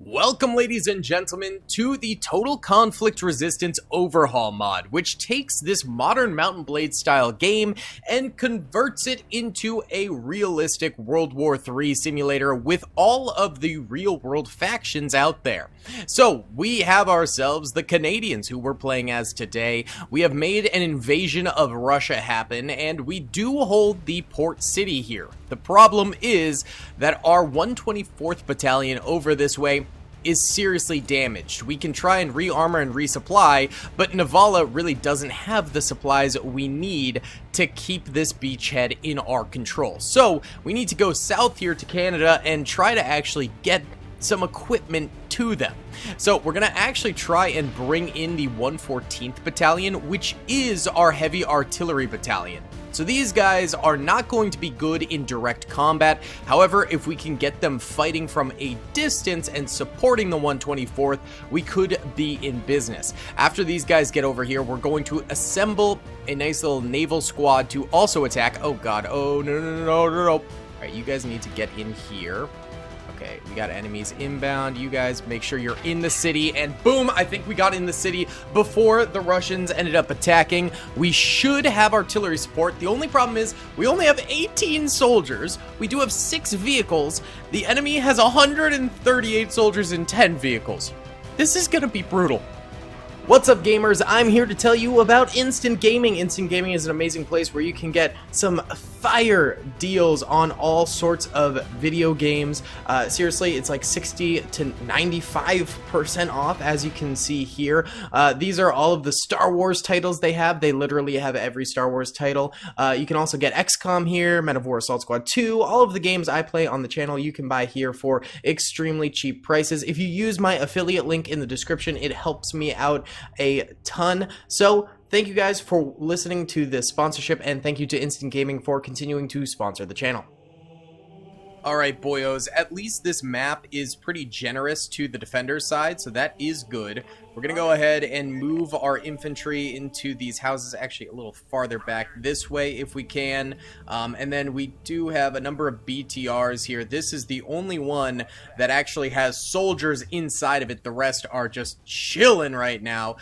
Welcome, ladies and gentlemen, to the Total Conflict Resistance Overhaul mod, which takes this modern Mount and Blade style game and converts it into a realistic World War III simulator with all of the real-world factions out there. So, we have ourselves the Canadians who we're playing as today. We have made an invasion of Russia happen, and we do hold the port city here. The problem is that our 124th Battalion over this way is seriously damaged. We can try and rearmor and resupply, but Navala really doesn't have the supplies we need to keep this beachhead in our control. So we need to go south here to Canada and try to actually get some equipment to them. So we're gonna actually try and bring in the 114th Battalion, which is our heavy artillery battalion. So these guys are not going to be good in direct combat. However, if we can get them fighting from a distance and supporting the 124th, we could be in business. After these guys get over here, we're going to assemble a nice little naval squad to also attack. Oh god, oh no. All right, you guys need to get in here. Okay, we got enemies inbound. You guys make sure you're in the city, and boom, I think we got in the city before the Russians ended up attacking. We should have artillery support. The only problem is we only have 18 soldiers. We do have 6 vehicles. The enemy has 138 soldiers and 10 vehicles. This is gonna be brutal. What's up, gamers? I'm here to tell you about Instant Gaming. Instant Gaming is an amazing place where you can get some fire deals on all sorts of video games. Seriously, it's like 60 to 95% off, as you can see here. These are all of the Star Wars titles they have. They literally have every Star Wars title. You can also get XCOM here, Men of War Assault Squad 2. All of the games I play on the channel you can buy here for extremely cheap prices. If you use my affiliate link in the description, it helps me out a ton. So thank you guys for listening to this sponsorship, and thank you to Instant Gaming for continuing to sponsor the channel. Alright, boyos, at least this map is pretty generous to the defender's side, so that is good. We're gonna go ahead and move our infantry into these houses, actually a little farther back this way if we can. And then we do have a number of BTRs here. This is the only one that actually has soldiers inside of it. The rest are just chilling right now.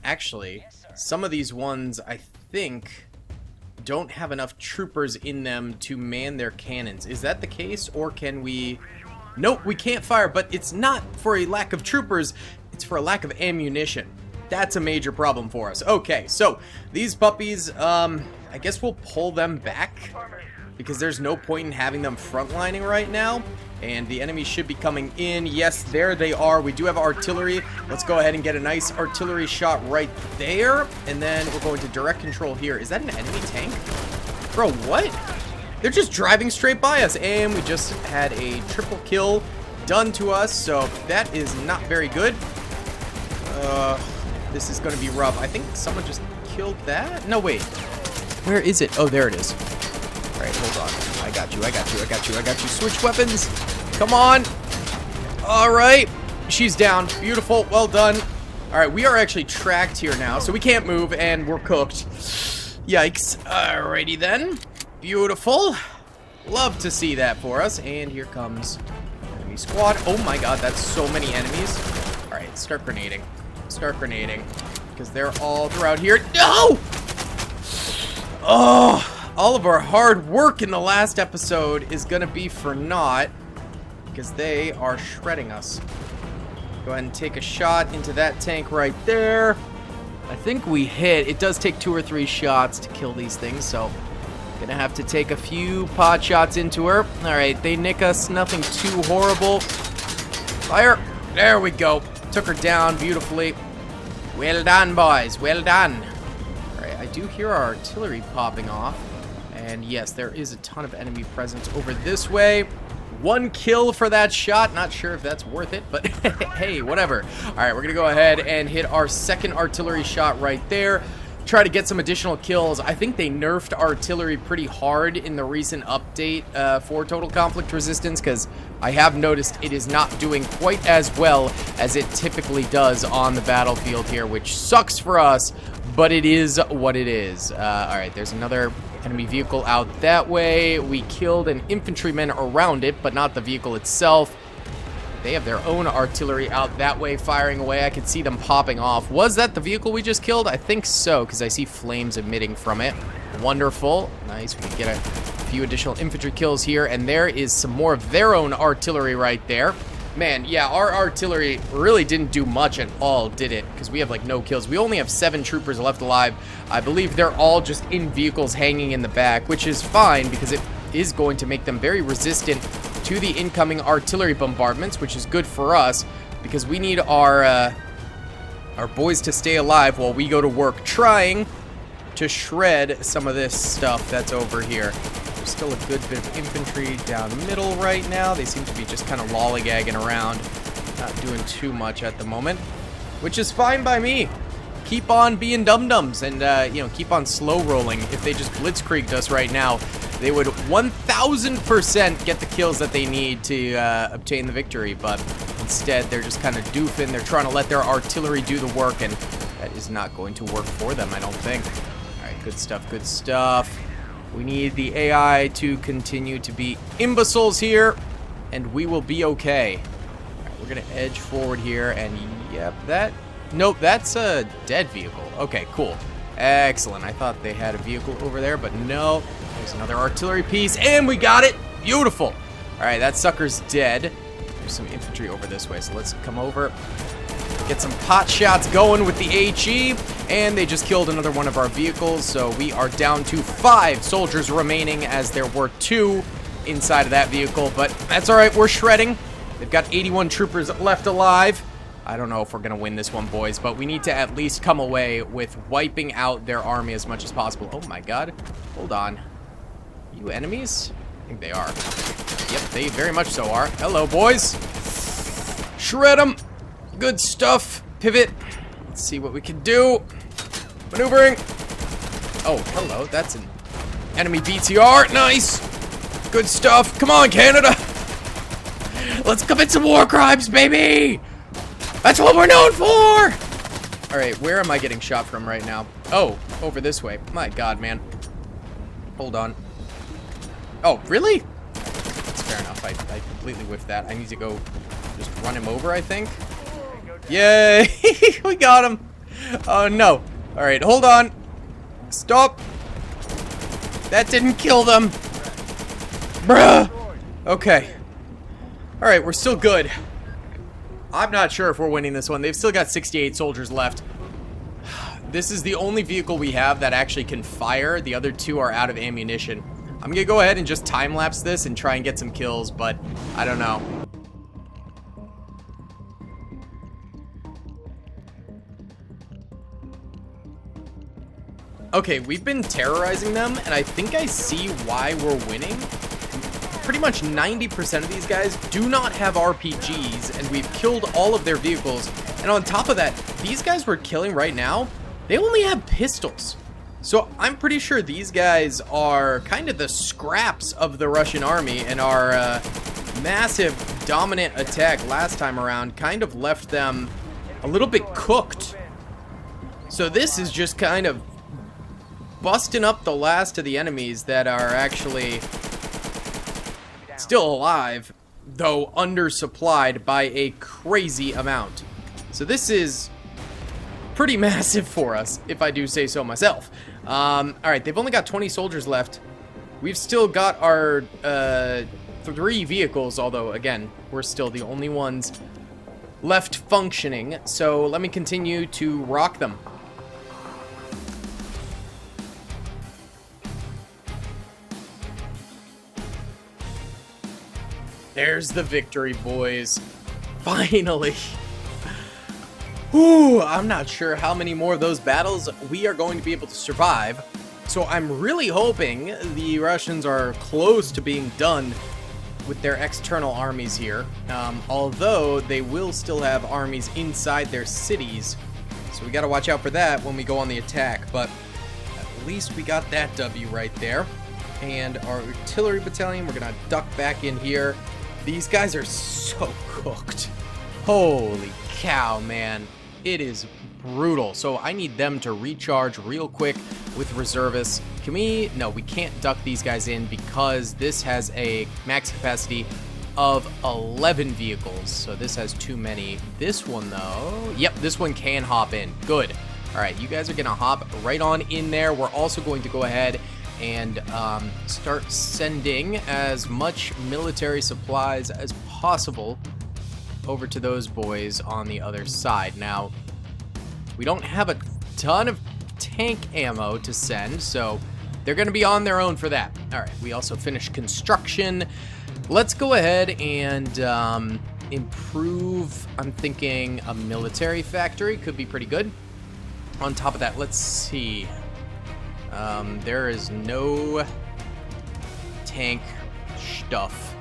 Actually, some of these ones, I think, don't have enough troopers in them to man their cannons. Is that the case, or can we... Nope, we can't fire, but it's not for a lack of troopers, it's for a lack of ammunition. That's a major problem for us. Okay, so these puppies, I guess we'll pull them back because there's no point in having them frontlining right now. And the enemy should be coming in. Yes, there they are. We do have artillery. Let's go ahead and get a nice artillery shot right there. And then we're going to direct control here. Is that an enemy tank? Bro, what? They're just driving straight by us. And we just had a triple kill done to us. So that is not very good. This is going to be rough. I think someone just killed that. No, wait. Where is it? Oh, there it is. All right, hold on. I got you. Switch weapons. Come on. All right. She's down. Beautiful. Well done. All right, we are actually tracked here now, so we can't move, and we're cooked. Yikes. Alrighty then. Beautiful. Love to see that for us. And here comes enemy squad. Oh my god, that's so many enemies. All right, start grenading. Because they're all throughout here. No! Oh! All of our hard work in the last episode is gonna be for naught because they are shredding us. Go ahead and take a shot into that tank right there. I think we hit. It does take 2 or 3 shots to kill these things, so gonna have to take a few pot shots into her. All right, they nick us. Nothing too horrible. Fire. There we go. Took her down beautifully. Well done, boys. Well done. All right, I do hear our artillery popping off. And yes, there is a ton of enemy presence over this way. 1 kill for that shot. Not sure if that's worth it, but hey, whatever. All right, we're going to go ahead and hit our second artillery shot right there. Try to get some additional kills. I think they nerfed artillery pretty hard in the recent update for Total Conflict Resistance, because I have noticed it is not doing quite as well as it typically does on the battlefield here, which sucks for us, but it is what it is. All right, there's another enemy vehicle out that way. We killed an infantryman around it, but not the vehicle itself. They have their own artillery out that way firing away. I could see them popping off. Was that the vehicle we just killed? I think so, because I see flames emitting from it. Wonderful. Nice. We get a few additional infantry kills here, and there is some more of their own artillery right there. Man, yeah, our artillery really didn't do much at all, did it? Because we have, like, no kills. We only have 7 troopers left alive. I believe they're all just in vehicles hanging in the back, which is fine because it is going to make them very resistant to the incoming artillery bombardments, which is good for us because we need our boys to stay alive while we go to work trying to shred some of this stuff that's over here. There's still a good bit of infantry down middle right now. They seem to be just kind of lollygagging around, not doing too much at the moment, which is fine by me. Keep on being dum-dums and, you know, keep on slow rolling. If they just blitzkrieged us right now, they would 1000% get the kills that they need to obtain the victory, but instead they're just kind of doofing. They're trying to let their artillery do the work, and that is not going to work for them, I don't think. All right, good stuff, good stuff. We need the AI to continue to be imbeciles here, and we will be okay. All right, we're going to edge forward here, and yep, nope, that's a dead vehicle. Okay, cool. Excellent. I thought they had a vehicle over there, but no. There's another artillery piece, and we got it. Beautiful. All right, that sucker's dead. There's some infantry over this way, so let's come over. Get some pot shots going with the HE, and they just killed another one of our vehicles, so we are down to 5 soldiers remaining as there were 2 inside of that vehicle, but that's all right. We're shredding. They've got 81 troopers left alive. I don't know if we're going to win this one, boys, but we need to at least come away with wiping out their army as much as possible. Oh, my God. Hold on. You enemies? I think they are. Yep, they very much so are. Hello, boys. Shred them. Good stuff. Pivot. Let's see what we can do. Maneuvering. Oh, hello. That's an enemy BTR. Nice. Good stuff. Come on, Canada. Let's commit some war crimes, baby. That's what we're known for. All right, where am I getting shot from right now? Oh, over this way. My God, man. Hold on. Oh, really? That's fair enough. I completely whiffed that. I need to go just run him over, I think. Yay! We got him. Oh, no. All right, hold on. Stop. That didn't kill them. Bruh. Okay. All right, we're still good. I'm not sure if we're winning this one. They've still got 68 soldiers left. This is the only vehicle we have that actually can fire. The other 2 are out of ammunition. I'm going to go ahead and just time-lapse this and try and get some kills, but I don't know. Okay, we've been terrorizing them, and I think I see why we're winning. Pretty much 90% of these guys do not have RPGs, and we've killed all of their vehicles. And on top of that, these guys we're killing right now, they only have pistols. So I'm pretty sure these guys are kind of the scraps of the Russian army, and our massive dominant attack last time around kind of left them a little bit cooked. So this is just kind of busting up the last of the enemies that are actually still alive, though undersupplied by a crazy amount. So this is pretty massive for us, if I do say so myself. Alright, they've only got 20 soldiers left. We've still got our 3 vehicles, although, again, we're still the only ones left functioning. So let me continue to rock them. There's the victory, boys. Finally. Whew, I'm not sure how many more of those battles we are going to be able to survive. So I'm really hoping the Russians are close to being done with their external armies here. Although they will still have armies inside their cities. So we got to watch out for that when we go on the attack. But at least we got that W right there. And our artillery battalion, we're going to duck back in here. These guys are so cooked. Holy cow, man. It is brutal. So I need them to recharge real quick with reservists. Can we? No, we can't duck these guys in because this has a max capacity of 11 vehicles. So this has too many. This one, though, yep, this one can hop in. Good. All right, you guys are going to hop right on in there. We're also going to go ahead and start sending as much military supplies as possible over to those boys on the other side. Now, we don't have a ton of tank ammo to send, so they're going to be on their own for that. All right, we also finished construction. Let's go ahead and improve. I'm thinking a military factory could be pretty good. On top of that, let's see. There is no tank stuff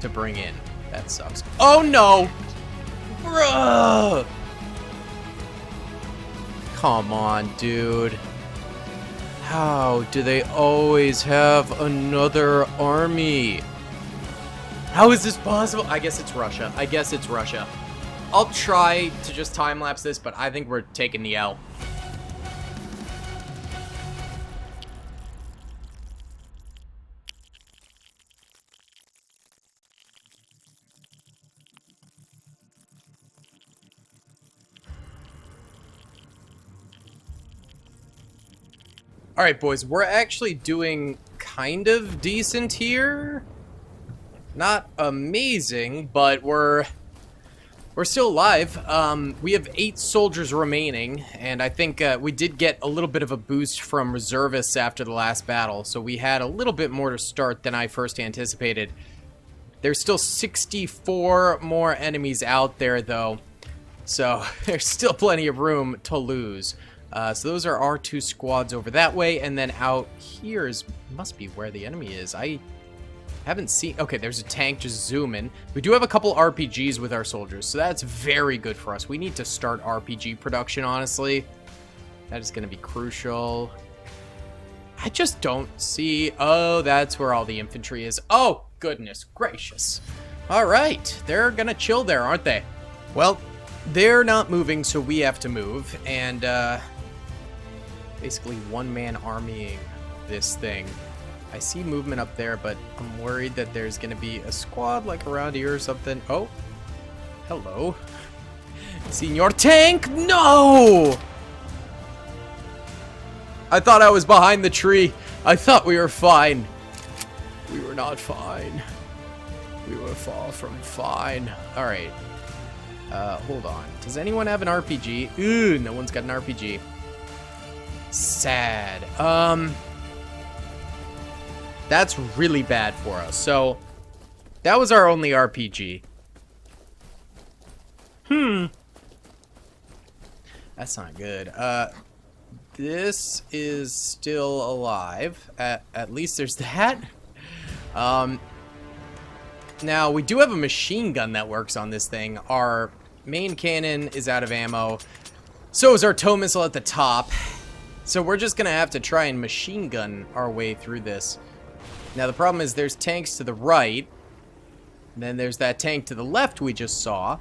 to bring in. That sucks. Oh no! Bruh! Come on, dude. How do they always have another army? How is this possible? I guess it's Russia. I guess it's Russia. I'll try to just time-lapse this, but I think we're taking the L. All right, boys, we're actually doing kind of decent here. Not amazing, but we're still alive. We have 8 soldiers remaining, and I think we did get a little bit of a boost from reservists after the last battle, so we had a little bit more to start than I first anticipated. There's still 64 more enemies out there, though, so there's still plenty of room to lose. So those are our 2 squads over that way, and then out here must be where the enemy is. I haven't seen... Okay, there's a tank just zooming. We do have a couple RPGs with our soldiers, so that's very good for us. We need to start RPG production, honestly. That is going to be crucial. I just don't see... Oh, that's where all the infantry is. Oh, goodness gracious. All right, they're going to chill there, aren't they? Well, they're not moving, so we have to move, and basically one-man armying this thing. I see movement up there, but I'm worried that there's going to be a squad like around here or something. Oh, hello. Senior Tank, no! I thought I was behind the tree. I thought we were fine. We were not fine. We were far from fine. All right. Hold on. Does anyone have an RPG? Ooh, no one's got an RPG. Sad. That's really bad for us. So, that was our only RPG. That's not good. This is still alive. At least there's that. Now, we do have a machine gun that works on this thing. Our main cannon is out of ammo. So is our tow missile at the top. So we're just going to have to try and machine gun our way through this. Now, the problem is there's tanks to the right. And then there's that tank to the left we just saw.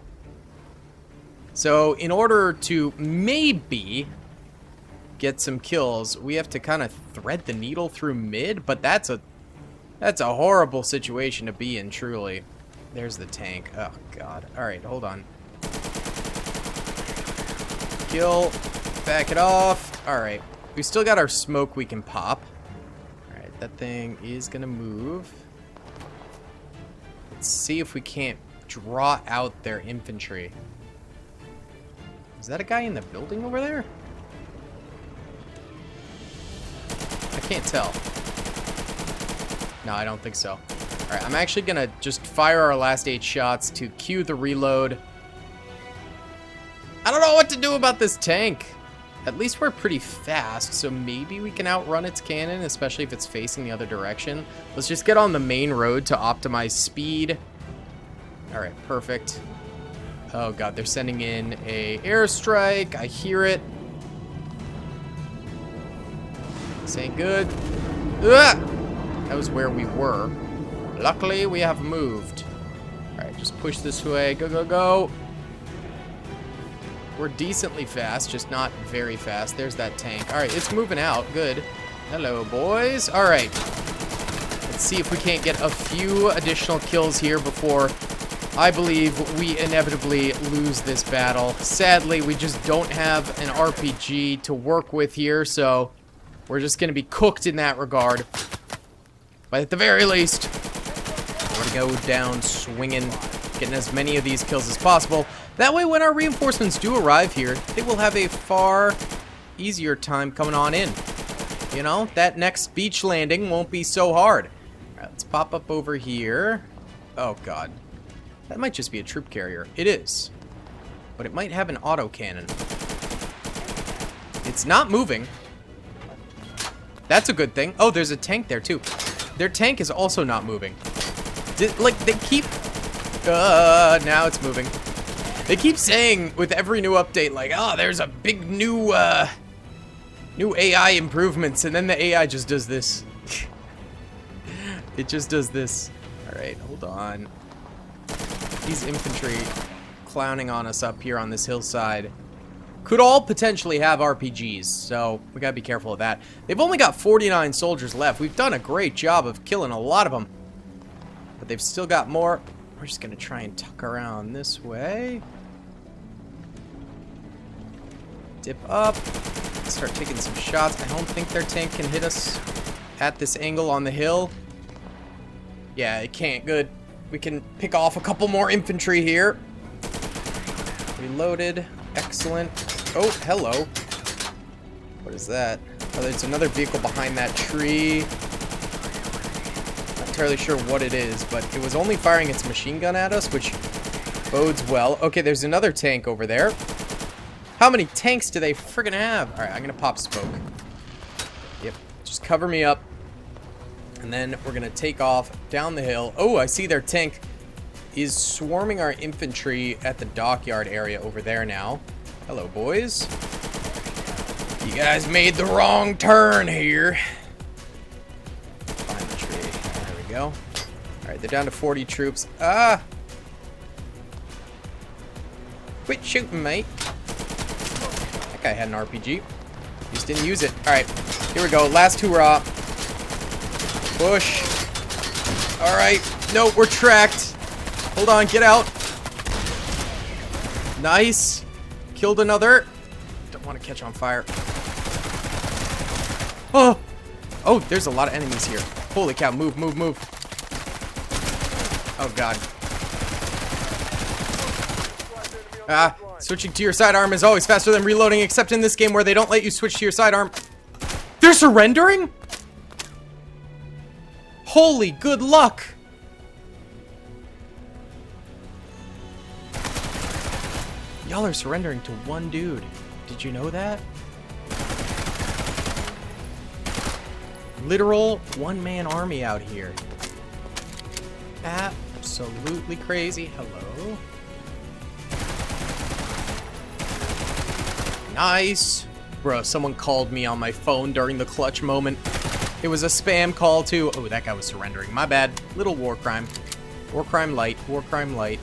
So in order to maybe get some kills, we have to kind of thread the needle through mid. But that's a horrible situation to be in, truly. There's the tank. Oh, God. All right, hold on. Kill. Back it off. All right. We still got our smoke we can pop. All right, that thing is going to move. Let's see if we can't draw out their infantry. Is that a guy in the building over there? I can't tell. No, I don't think so. All right, I'm actually going to just fire our last 8 shots to cue the reload. I don't know what to do about this tank. At least we're pretty fast, so maybe we can outrun its cannon, especially if it's facing the other direction. Let's just get on the main road to optimize speed. All right, perfect. Oh, God, they're sending in a airstrike. I hear it. This ain't good. Ugh! That was where we were. Luckily, we have moved. All right, just push this way. Go, go, go. We're decently fast, just not very fast. There's that tank. All right, it's moving out. Good. Hello, boys. All right. Let's see if we can't get a few additional kills here before I believe we inevitably lose this battle. Sadly, we just don't have an RPG to work with here, so we're just going to be cooked in that regard. But at the very least, we're going to go down swinging, getting as many of these kills as possible. That way, when our reinforcements do arrive here, they will have a far easier time coming on in. You know, that next beach landing won't be so hard. All right, let's pop up over here. Oh, God. That might just be a troop carrier. It is. But it might have an autocannon. It's not moving. That's a good thing. Oh, there's a tank there, too. Their tank is also not moving. Like, they keep... now it's moving. They keep saying with every new update, like, oh, there's a big new AI improvements, and then the AI just does this. It just does this. All right, hold on. These infantry clowning on us up here on this hillside could all potentially have RPGs, so we gotta be careful of that. They've only got 49 soldiers left. We've done a great job of killing a lot of them, but they've still got more. We're just gonna try and tuck around this way. Dip up. Start taking some shots. I don't think their tank can hit us at this angle on the hill. Yeah, it can't. Good. We can pick off a couple more infantry here. Reloaded. Excellent. Oh, hello. What is that? Oh, there's another vehicle behind that tree. Not entirely sure what it is, but it was only firing its machine gun at us, which bodes well. Okay, there's another tank over there. How many tanks do they friggin' have? Alright, I'm gonna pop smoke. Yep, just cover me up. And then we're gonna take off down the hill. Oh, I see their tank is swarming our infantry at the dockyard area over there now. Hello, boys. You guys made the wrong turn here. Find the tree. There we go. Alright, they're down to 40 troops. Ah! Quit shooting, mate. That guy had an RPG. Just didn't use it. Alright, here we go. Last hurrah. Push. Alright. No, we're tracked. Hold on, get out. Nice. Killed another. Don't want to catch on fire. Oh! Oh, there's a lot of enemies here. Holy cow, move, move, move. Oh, God. Ah, switching to your sidearm is always faster than reloading, except in this game where they don't let you switch to your sidearm. They're surrendering? Holy good luck! Y'all are surrendering to one dude. Did you know that? Literal one-man army out here. Absolutely crazy. Hello. Nice. Bro, someone called me on my phone during the clutch moment. It was a spam call too. Oh, that guy was surrendering. My bad. Little war crime. War crime light. War crime light.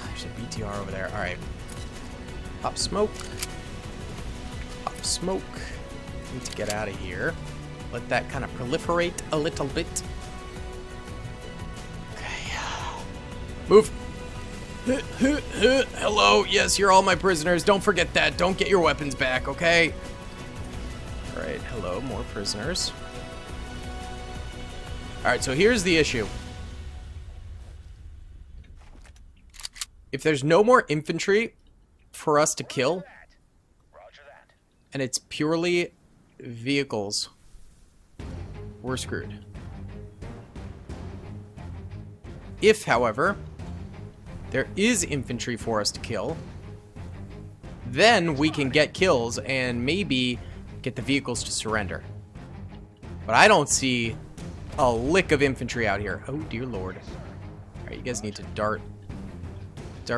There's a BTR over there. Alright. Pop smoke. Pop smoke. Need to get out of here. Let that kind of proliferate a little bit. Okay. Move. Hello. Yes, you're all my prisoners. Don't forget that. Don't get your weapons back, okay? Alright, hello, more prisoners. Alright, so here's the issue. If there's no more infantry for us to kill, and it's purely vehicles, we're screwed. If, however, there is infantry for us to kill, then we can get kills and maybe get the vehicles to surrender. But I don't see a lick of infantry out here. Oh, dear Lord. Alright, you guys need to dart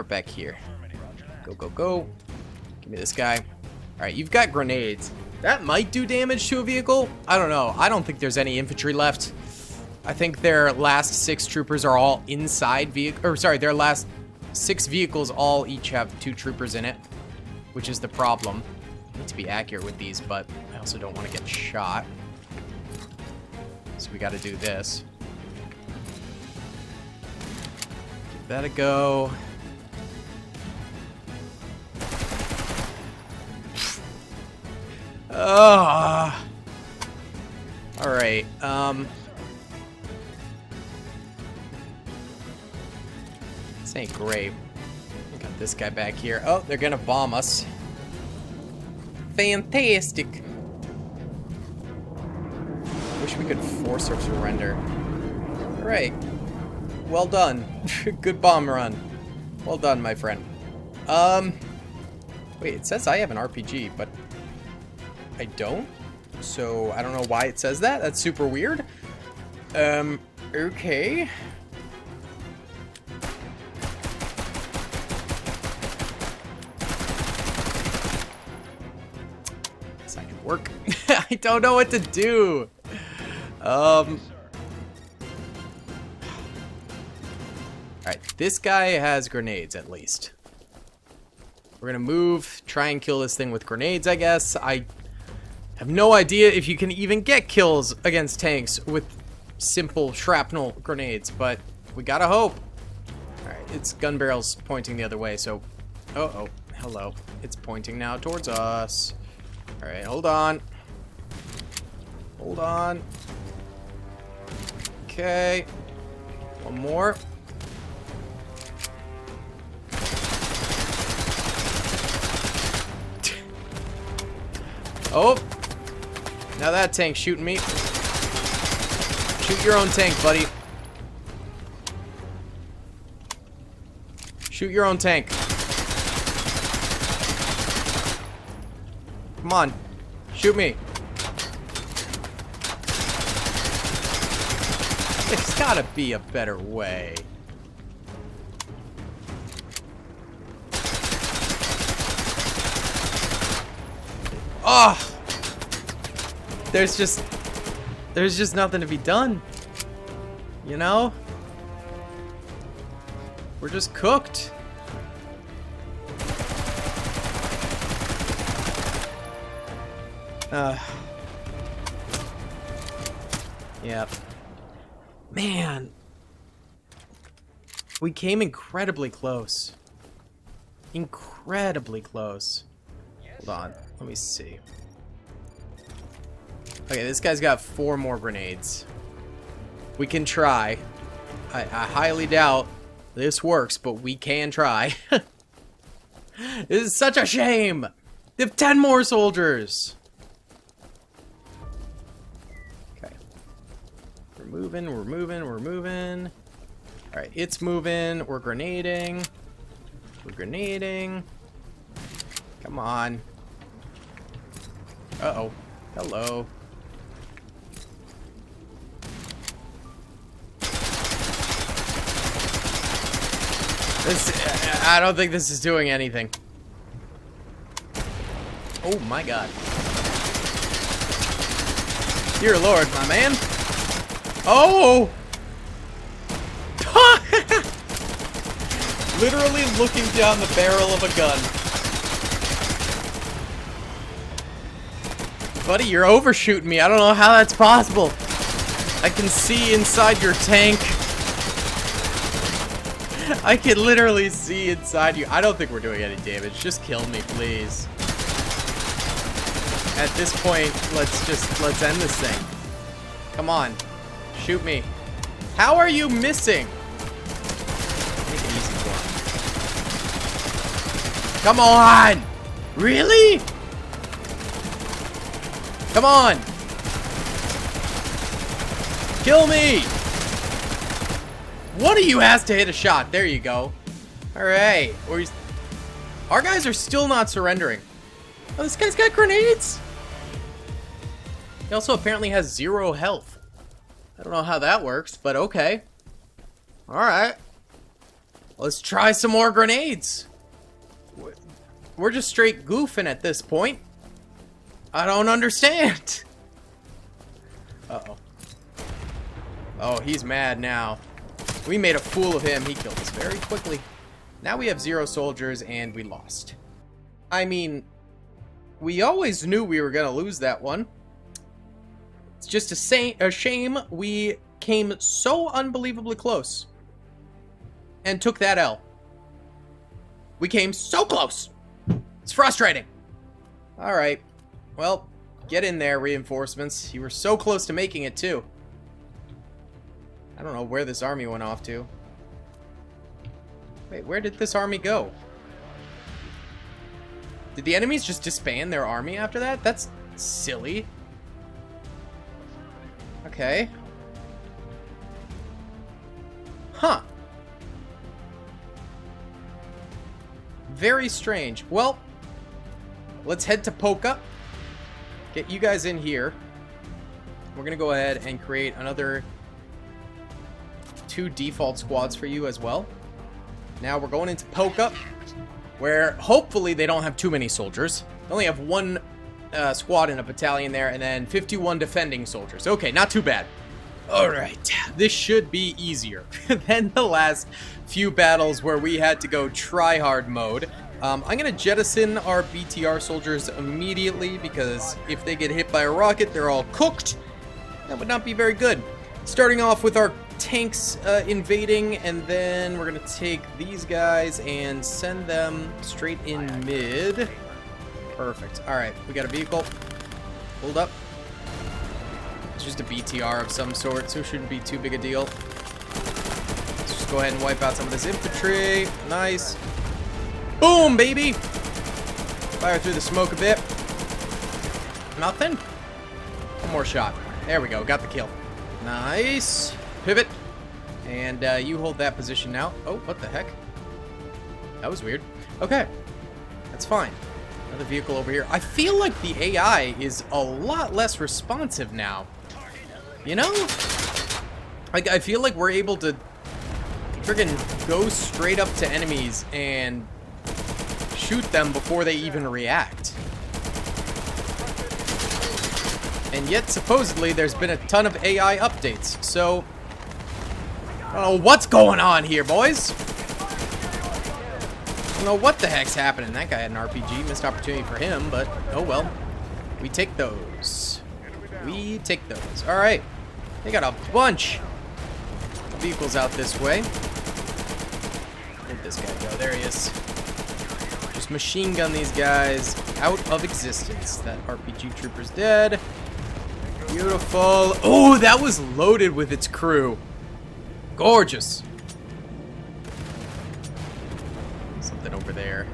back here. Go, go, go. Give me this guy. Alright, you've got grenades. That might do damage to a vehicle. I don't know. I don't think there's any infantry left. I think their last 6 troopers are all inside vehicle. Or sorry, their last 6 vehicles all each have 2 troopers in it, which is the problem. I need to be accurate with these, but I also don't want to get shot. So we got to do this. Give that a go. Oh. All right. This ain't great. Got this guy back here. Oh, they're gonna bomb us. Fantastic. Wish we could force our surrender. All right. Well done. Good bomb run. Well done, my friend. Wait, it says I have an RPG, but I don't. So I don't know why it says that. That's super weird. Okay. It's not gonna work. I don't know what to do. Alright, this guy has grenades at least. We're gonna move, try and kill this thing with grenades, I guess. I have no idea if you can even get kills against tanks with simple shrapnel grenades, but we gotta hope. Alright, its gun barrel's pointing the other way, so... Oh, hello. It's pointing now towards us. Alright, hold on. Hold on. Okay. One more. Oh! Now that tank's shooting me. Shoot your own tank, buddy. Shoot your own tank. Come on. Shoot me. There's gotta be a better way. Oh! There's just nothing to be done. You know? We're just cooked. Yep. Man. We came incredibly close. Incredibly close. Hold on. Let me see. Okay, this guy's got 4 more grenades. We can try. I highly doubt this works, but we can try. This is such a shame. They have 10 more soldiers. Okay. We're moving, we're moving, we're moving. Alright, it's moving. We're grenading. We're grenading. Come on. Uh-oh. Hello. I don't think this is doing anything. Oh my god. Dear Lord, my man. Oh! Literally looking down the barrel of a gun. Buddy, you're overshooting me. I don't know how that's possible. I can see inside your tank. I can literally see inside you. I don't think we're doing any damage. Just kill me, please. At this point, let's end this thing. Come on. Shoot me. How are you missing? Make it easy for him. Come on! Really? Come on! Kill me! One of you has to hit a shot. There you go. Alright. Our guys are still not surrendering. Oh, this guy's got grenades? He also apparently has 0 health. I don't know how that works, but okay. Alright. Let's try some more grenades. We're just straight goofing at this point. I don't understand. Uh-oh. Oh, he's mad now. We made a fool of him. He killed us very quickly. Now we have 0 soldiers and we lost. I mean, we always knew we were going to lose that one. It's just a shame we came so unbelievably close and took that L. We came so close. It's frustrating. All right. Well, get in there, reinforcements. You were so close to making it, too. I don't know where this army went off to. Wait, where did this army go? Did the enemies just disband their army after that? That's silly. Okay. Huh. Very strange. Well, let's head to Pokka. Get you guys in here. We're going to go ahead and create another 2 default squads for you as well. Now we're going into Pokka, where hopefully they don't have too many soldiers. They only have 1 squad in a battalion there, and then 51 defending soldiers. Okay, not too bad. Alright, this should be easier than the last few battles where we had to go try-hard mode. I'm going to jettison our BTR soldiers immediately, because if they get hit by a rocket, they're all cooked. That would not be very good. Starting off with our tanks invading, and then we're going to take these guys and send them straight in mid. Perfect. Alright, we got a vehicle. Hold up. It's just a BTR of some sort, so it shouldn't be too big a deal. Let's just go ahead and wipe out some of this infantry. Nice. Boom, baby! Fire through the smoke a bit. Nothing. One more shot. There we go. Got the kill. Nice. Pivot. And you hold that position now. Oh, what the heck? That was weird. Okay. That's fine. Another vehicle over here. I feel like the AI is a lot less responsive now. You know? Like, I feel like we're able to friggin' go straight up to enemies and shoot them before they even react. And yet, supposedly, there's been a ton of AI updates. So, I don't know what's going on here, boys. I don't know what the heck's happening. That guy had an RPG. Missed opportunity for him, but oh well. We take those. We take those. All right. They got a bunch of vehicles out this way. Where'd this guy go? There he is. Just machine gun these guys out of existence. That RPG trooper's dead. Beautiful. Oh, that was loaded with its crew. Gorgeous. Something over there.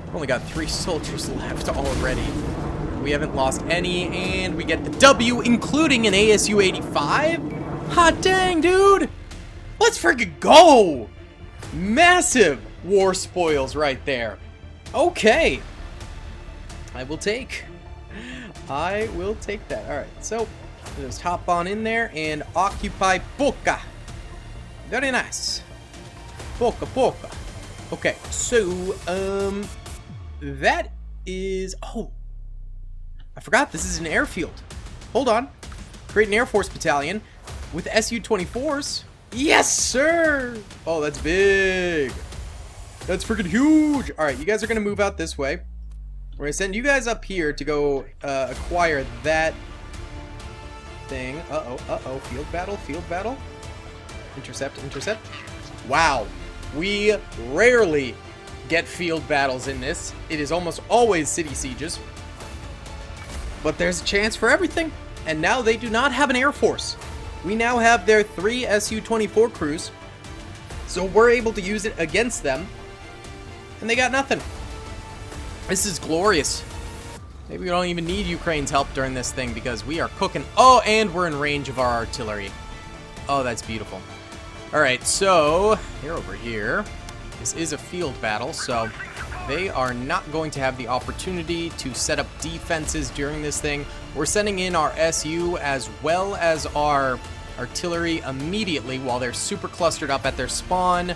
We've only got 3 soldiers left already. We haven't lost any, and we get the W, including an ASU 85. Hot dang, dude. Let's freaking go. Massive war spoils right there. Okay. I will take that. All right, so just hop on in there and occupy Pokka. Very nice. Pokka. Okay, so, that is, oh, I forgot this is an airfield. Hold on. Create an Air Force battalion with SU-24s. Yes, sir! Oh, that's big. That's freaking huge. All right, you guys are going to move out this way. We're going to send you guys up here to go acquire that thing. Uh-oh. Field battle. Intercept. Wow. We rarely get field battles in this. It is almost always city sieges. But there's a chance for everything. And now they do not have an Air Force. We now have their 3 Su-24 crews. So we're able to use it against them. And they got nothing. This is glorious. Maybe we don't even need Ukraine's help during this thing because we are cooking. Oh, and we're in range of our artillery. Oh, that's beautiful. Alright, so here over here. This is a field battle, so they are not going to have the opportunity to set up defenses during this thing. We're sending in our SU as well as our artillery immediately while they're super clustered up at their spawn.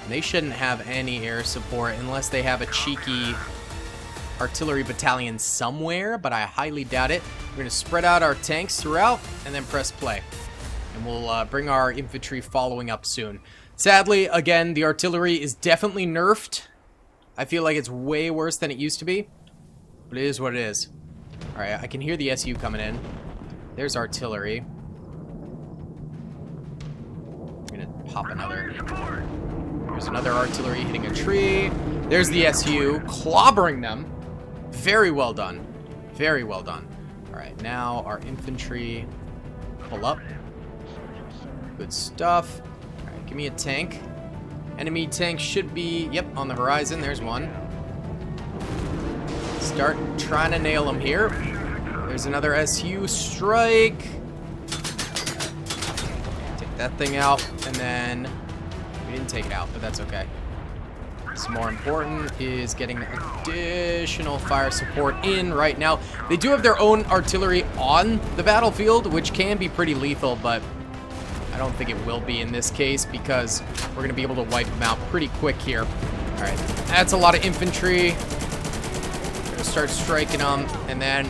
They shouldn't have any air support unless they have a cheeky artillery battalion somewhere, but I highly doubt it. We're going to spread out our tanks throughout and then press play. And we'll bring our infantry following up soon. Sadly, again, the artillery is definitely nerfed. I feel like it's way worse than it used to be. But it is what it is. Alright, I can hear the SU coming in. There's artillery. I'm gonna pop another. There's another artillery hitting a tree. There's the SU clobbering them. Very well done. Very well done. Alright, now our infantry pull up. Good stuff. Alright, give me a tank. Enemy tank should be, yep, on the horizon. There's one. Start trying to nail them here. There's another SU strike. Take that thing out, and then we didn't take it out, but that's okay. What's more important is getting additional fire support in right now. They do have their own artillery on the battlefield, which can be pretty lethal, but I don't think it will be in this case because we're going to be able to wipe them out pretty quick here. All right, that's a lot of infantry. Going to start striking them and then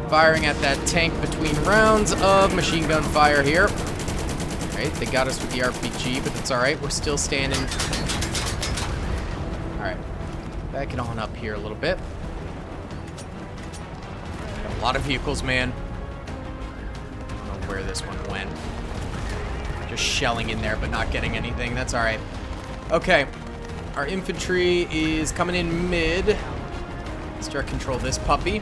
firing at that tank between rounds of machine gun fire here. All right, they got us with the RPG, but that's all right. We're still standing. All right, backing on up here a little bit. A lot of vehicles, man. I don't know where this one went. Just shelling in there, but not getting anything. That's all right. Okay, our infantry is coming in mid. Start control this puppy.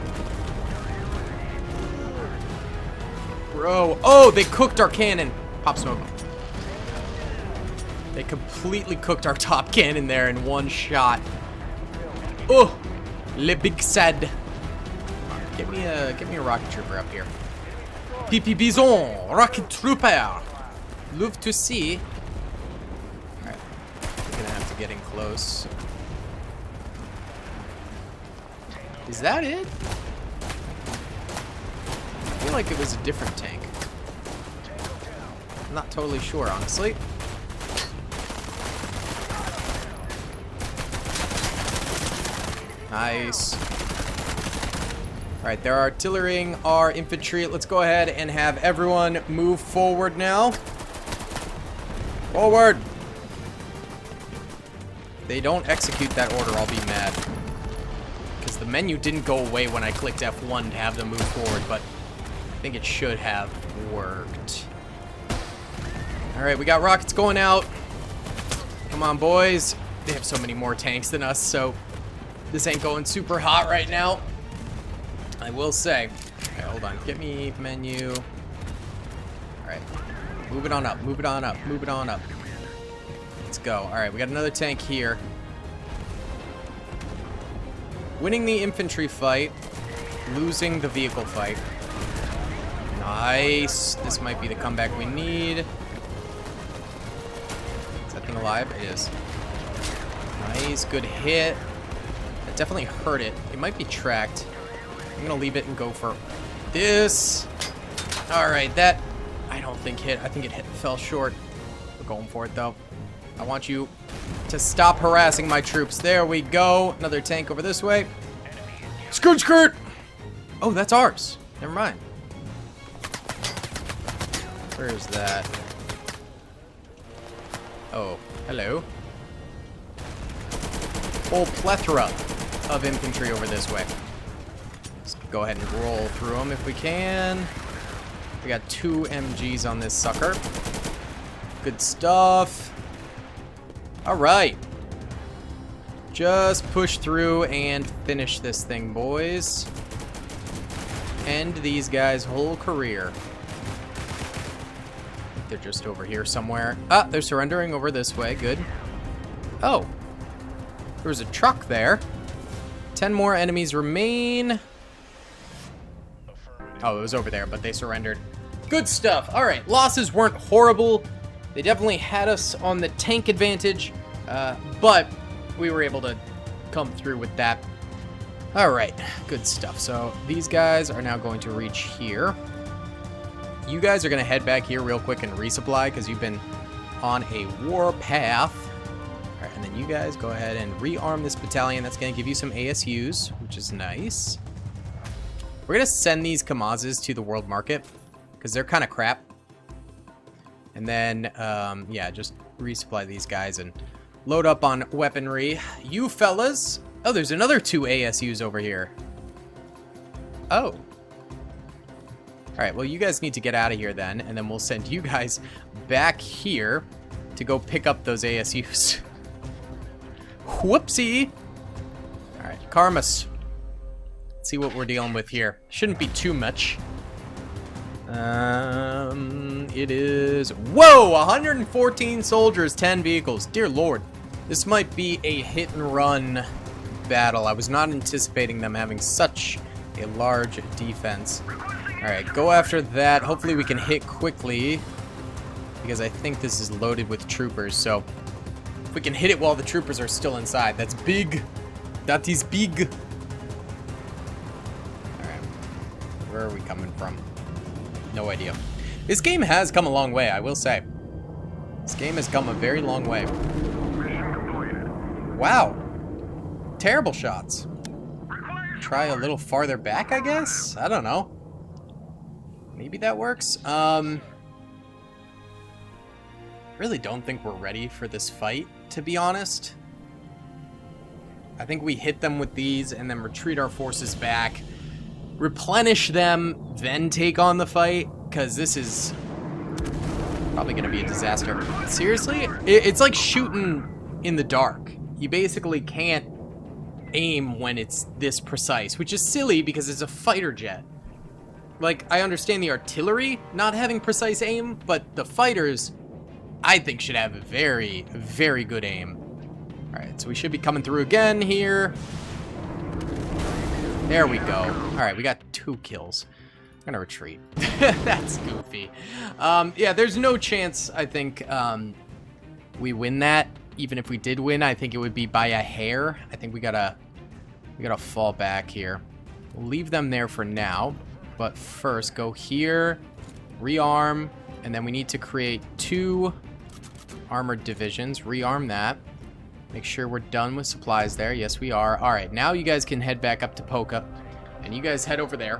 Bro, oh, they cooked our cannon. Pop smoke. They completely cooked our top cannon there in one shot. Oh, le big sad. Get me a rocket trooper up here. PP Bison, rocket trooper. Love to see. All right, we're gonna have to get in close. Is that it? I feel like it was a different tank. I'm not totally sure, honestly. Nice. Alright, they're artillerying our infantry. Let's go ahead and have everyone move forward now. Forward! If they don't execute that order, I'll be mad. Because the menu didn't go away when I clicked F1 to have them move forward, but I think it should have worked. Alright, we got rockets going out. Come on, boys. They have so many more tanks than us, so this ain't going super hot right now. I will say. Okay, hold on. Get me menu. Alright. Move it on up. Move it on up. Move it on up. Let's go. Alright, we got another tank here. Winning the infantry fight. Losing the vehicle fight. Nice. This might be the comeback we need. Is that thing alive? It is. Nice. Good hit. That definitely hurt it. It might be tracked. I'm gonna leave it and go for this. Alright, that I don't think hit. I think it fell short. We're going for it though. I want you to stop harassing my troops. There we go. Another tank over this way. Skirt, skirt! Oh, that's ours. Never mind. Where is that? Oh, hello. Whole plethora of infantry over this way. Let's go ahead and roll through them if we can. We got 2 MGs on this sucker. Good stuff. All right. Just push through and finish this thing, boys. End these guys' whole career. They're just over here somewhere. Ah, they're surrendering over this way. Good. Oh. There was a truck there. 10 more enemies remain. Oh, it was over there, but they surrendered. Good stuff. All right, losses weren't horrible. They definitely had us on the tank advantage, but we were able to come through with that. All right, good stuff. So these guys are now going to reach here. You guys are going to head back here real quick and resupply because you've been on a war path. All right, and then you guys go ahead and rearm this battalion. That's going to give you some ASUs, which is nice. We're going to send these Kamazes to the world market because they're kind of crap. And then, yeah, just resupply these guys and load up on weaponry. You fellas. Oh, there's another 2 ASUs over here. Oh. Alright, well, you guys need to get out of here then, and then we'll send you guys back here to go pick up those ASUs. Whoopsie! Alright, Karmas. Let's see what we're dealing with here. Shouldn't be too much. It is... Whoa! 114 soldiers, 10 vehicles. Dear Lord. This might be a hit-and-run battle. I was not anticipating them having such a large defense. Alright, go after that. Hopefully we can hit quickly, because I think this is loaded with troopers, so if we can hit it while the troopers are still inside, that's big. That is big. Alright, where are we coming from? No idea. This game has come a long way, I will say. This game has come a very long way. Wow. Terrible shots. Try a little farther back, I guess? I don't know. Maybe that works. Really don't think we're ready for this fight, to be honest. I think we hit them with these and then retreat our forces back, replenish them, then take on the fight, because this is probably going to be a disaster. Seriously? It's like shooting in the dark. You basically can't aim when it's this precise, which is silly because it's a fighter jet. Like, I understand the artillery not having precise aim, but the fighters, I think, should have a very, very good aim. Alright, so we should be coming through again here. There we go. Alright, we got 2 kills. I'm gonna retreat. That's goofy. Yeah, there's no chance, I think, we win that. Even if we did win, I think it would be by a hair. I think we gotta fall back here. We'll leave them there for now. But first, go here, rearm, and then we need to create 2 armored divisions. Rearm that. Make sure we're done with supplies there. Yes, we are. All right, now you guys can head back up to Pokka, and you guys head over there,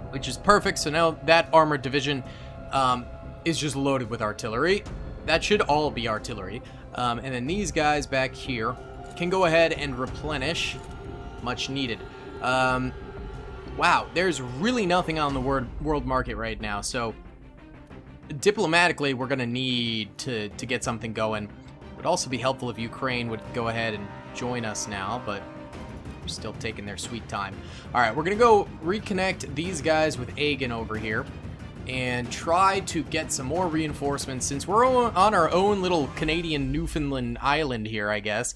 which is perfect. So now that armored division is just loaded with artillery. That should all be artillery. And then these guys back here can go ahead and replenish. Much needed. Wow, there's really nothing on the world market right now, so diplomatically we're going to need to get something going. It would also be helpful if Ukraine would go ahead and join us now, but we're still taking their sweet time. Alright, we're going to go reconnect these guys with Aegon over here and try to get some more reinforcements. Since we're on our own little Canadian Newfoundland island here, I guess,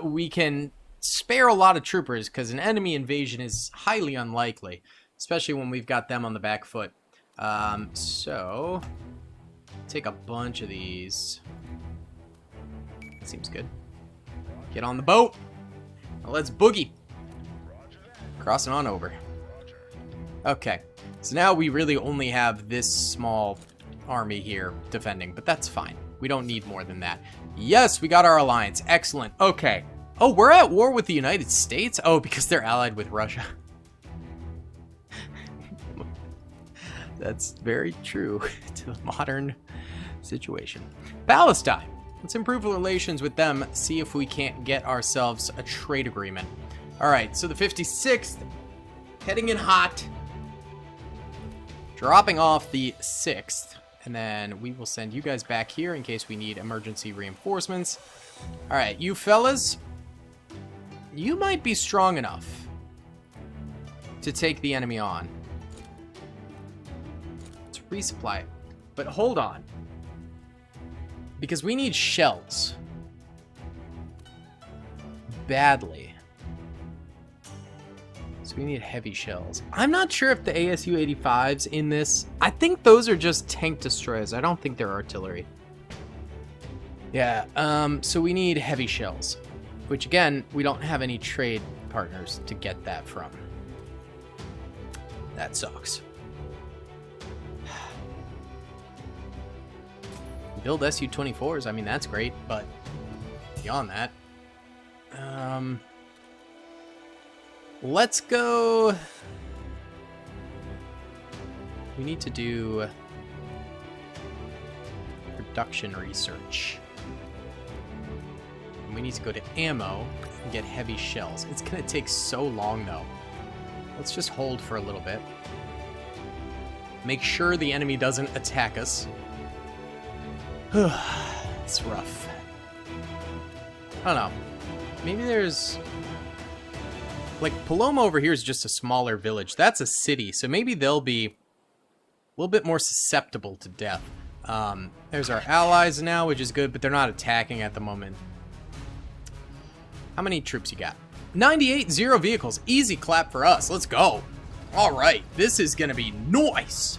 we can spare a lot of troopers because an enemy invasion is highly unlikely, especially when we've got them on the back foot. So take a bunch of these. That seems good. Get on the boat. Now let's boogie. Crossing on over. Okay, so now we really only have this small army here defending, but that's fine. We don't need more than that. Yes, we got our alliance. Excellent. Okay. Oh, we're at war with the United States? Oh, because they're allied with Russia. That's very true to the modern situation. Palestine. Let's improve relations with them, see if we can't get ourselves a trade agreement. All right, so the 56th, heading in hot, dropping off the 6th, and then we will send you guys back here in case we need emergency reinforcements. All right, you fellas, you might be strong enough to take the enemy on. Let's resupply it. But hold on. Because we need shells. Badly. So we need heavy shells. I'm not sure if the ASU-85's in this. I think those are just tank destroyers. I don't think they're artillery. Yeah, so we need heavy shells. Which, again, we don't have any trade partners to get that from. That sucks. Build SU-24s, I mean, that's great, but beyond that... let's go... We need to do production research. We need to go to ammo and get heavy shells. It's going to take so long, though. Let's just hold for a little bit. Make sure the enemy doesn't attack us. It's rough. I don't know. Maybe there's... Like, Paloma over here is just a smaller village. That's a city, so maybe they'll be a little bit more susceptible to death. There's our allies now, which is good, but they're not attacking at the moment. How many troops you got? 98, 0 vehicles. Easy clap for us. Let's go. All right, this is going to be nice.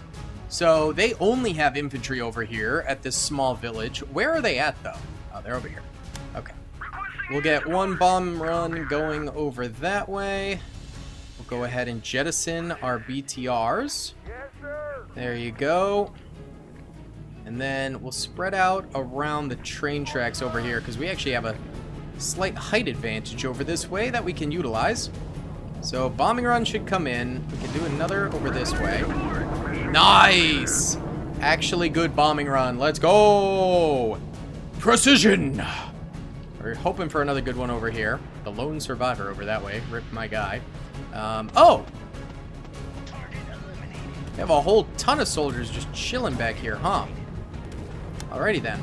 So they only have infantry over here at this small village. Where are they at, though? Oh, they're over here. Okay. We'll get one bomb run going over that way. We'll go ahead and jettison our BTRs. There you go. And then we'll spread out around the train tracks over here because we actually have a slight height advantage over this way that we can utilize. So bombing run should come in. We can do another over this way. Nice! Actually good bombing run. Let's go! Precision! We're hoping for another good one over here. The lone survivor over that way. Rip my guy. Oh! We have a whole ton of soldiers just chilling back here, huh? Alrighty then.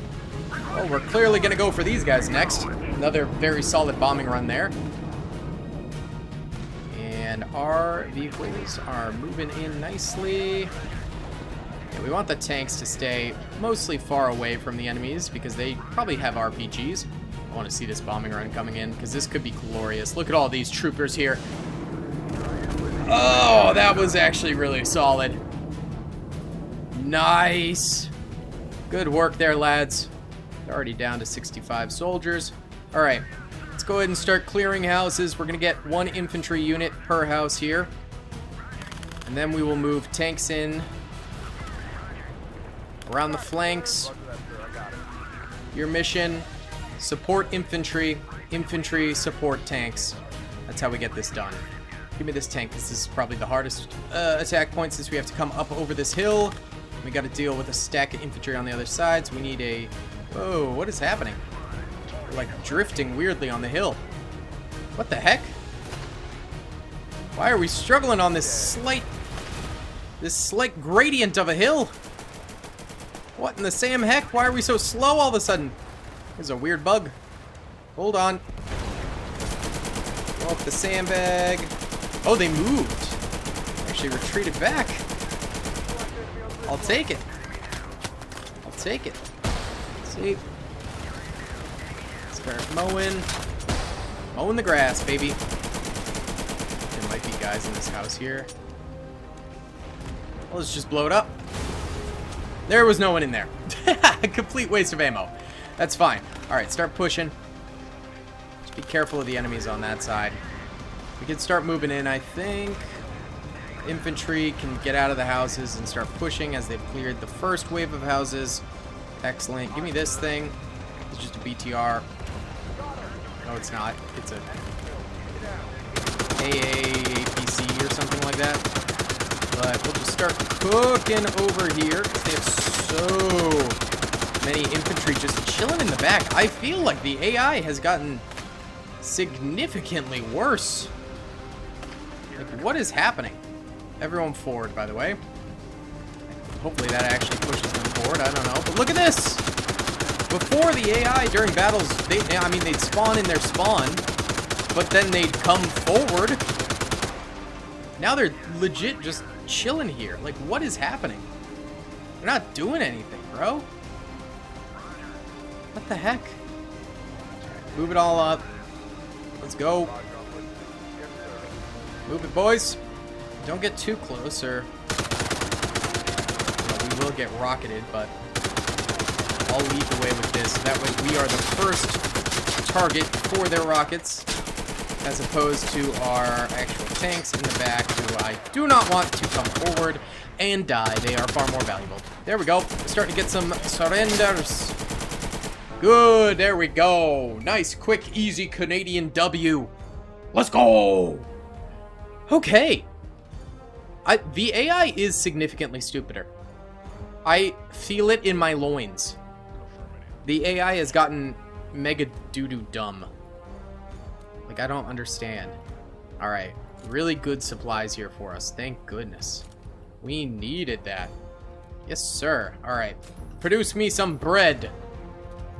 Well, we're clearly going to go for these guys next. Another very solid bombing run there. And our vehicles are moving in nicely. Yeah, we want the tanks to stay mostly far away from the enemies because they probably have RPGs. I want to see this bombing run coming in because this could be glorious. Look at all these troopers here. Oh, that was actually really solid. Nice. Good work there, lads. They're already down to 65 soldiers. All right, let's go ahead and start clearing houses. We're going to get one infantry unit per house here. And then we will move tanks in around the flanks. Your mission... Support infantry, infantry support tanks. That's how we get this done. Give me this tank. This is probably the hardest attack point since we have to come up over this hill. We got to deal with a stack of infantry on the other side, so we need a... Whoa, what is happening? We're like drifting weirdly on the hill. What the heck? Why are we struggling on this slight gradient of a hill? What in the Sam heck? Why are we so slow all of a sudden? There's a weird bug. Hold on. Go up the sandbag. Oh, they moved. Actually retreated back. I'll take it. I'll take it. Let's see. Start mowing. Mowing the grass, baby. There might be guys in this house here. Well, let's just blow it up. There was no one in there. A complete waste of ammo. That's fine. Alright, start pushing. Just be careful of the enemies on that side. We can start moving in, I think. Infantry can get out of the houses and start pushing as they've cleared the first wave of houses. Excellent. Give me this thing. It's just a BTR. No, it's not. It's a AAPC or something like that. But we'll just start cooking over here. They have so many infantry just chilling in the back. I feel like the AI has gotten significantly worse. Like, what is happening? Everyone forward, by the way. Hopefully that actually pushes them forward. I don't know. But look at this! Before the AI during battles, they'd spawn in their spawn, but then they'd come forward. Now they're legit just chilling here. Like, what is happening? They're not doing anything, bro. What the heck? Move it all up. Let's go. Move it, boys. Don't get too close, or we will get rocketed, but I'll lead the way with this. That way we are the first target for their rockets, as opposed to our actual tanks in the back, who I do not want to come forward and die. They are far more valuable. There we go. We're starting to get some surrenders. Good, there we go. Nice, quick, easy Canadian W. Let's go. Okay. The AI is significantly stupider. I feel it in my loins. The AI has gotten mega doo-doo dumb. Like, I don't understand. Alright, really good supplies here for us. Thank goodness. We needed that. Yes, sir. All right. Produce me some bread.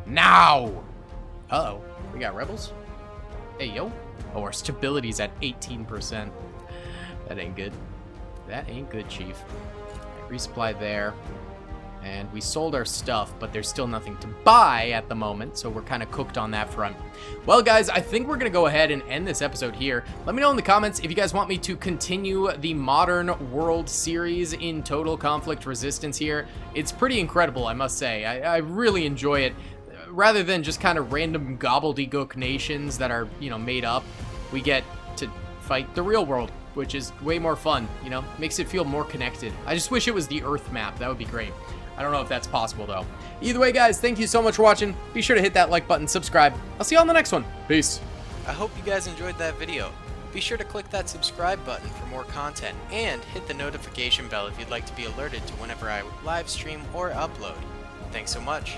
Now! Uh-oh. We got rebels? Hey, yo. Oh, our stability's at 18%. That ain't good. That ain't good, Chief. Right, resupply there. And we sold our stuff, but there's still nothing to buy at the moment, so we're kind of cooked on that front. Well, guys, I think we're going to go ahead and end this episode here. Let me know in the comments if you guys want me to continue the Modern World series in Total Conflict Resistance here. It's pretty incredible, I must say. I really enjoy it. Rather than just kind of random gobbledygook nations that are, you know, made up, we get to fight the real world, which is way more fun, you know? Makes it feel more connected. I just wish it was the Earth map. That would be great. I don't know if that's possible, though. Either way, guys, thank you so much for watching. Be sure to hit that like button, subscribe. I'll see you on the next one. Peace. I hope you guys enjoyed that video. Be sure to click that subscribe button for more content, and hit the notification bell if you'd like to be alerted to whenever I live stream or upload. Thanks so much.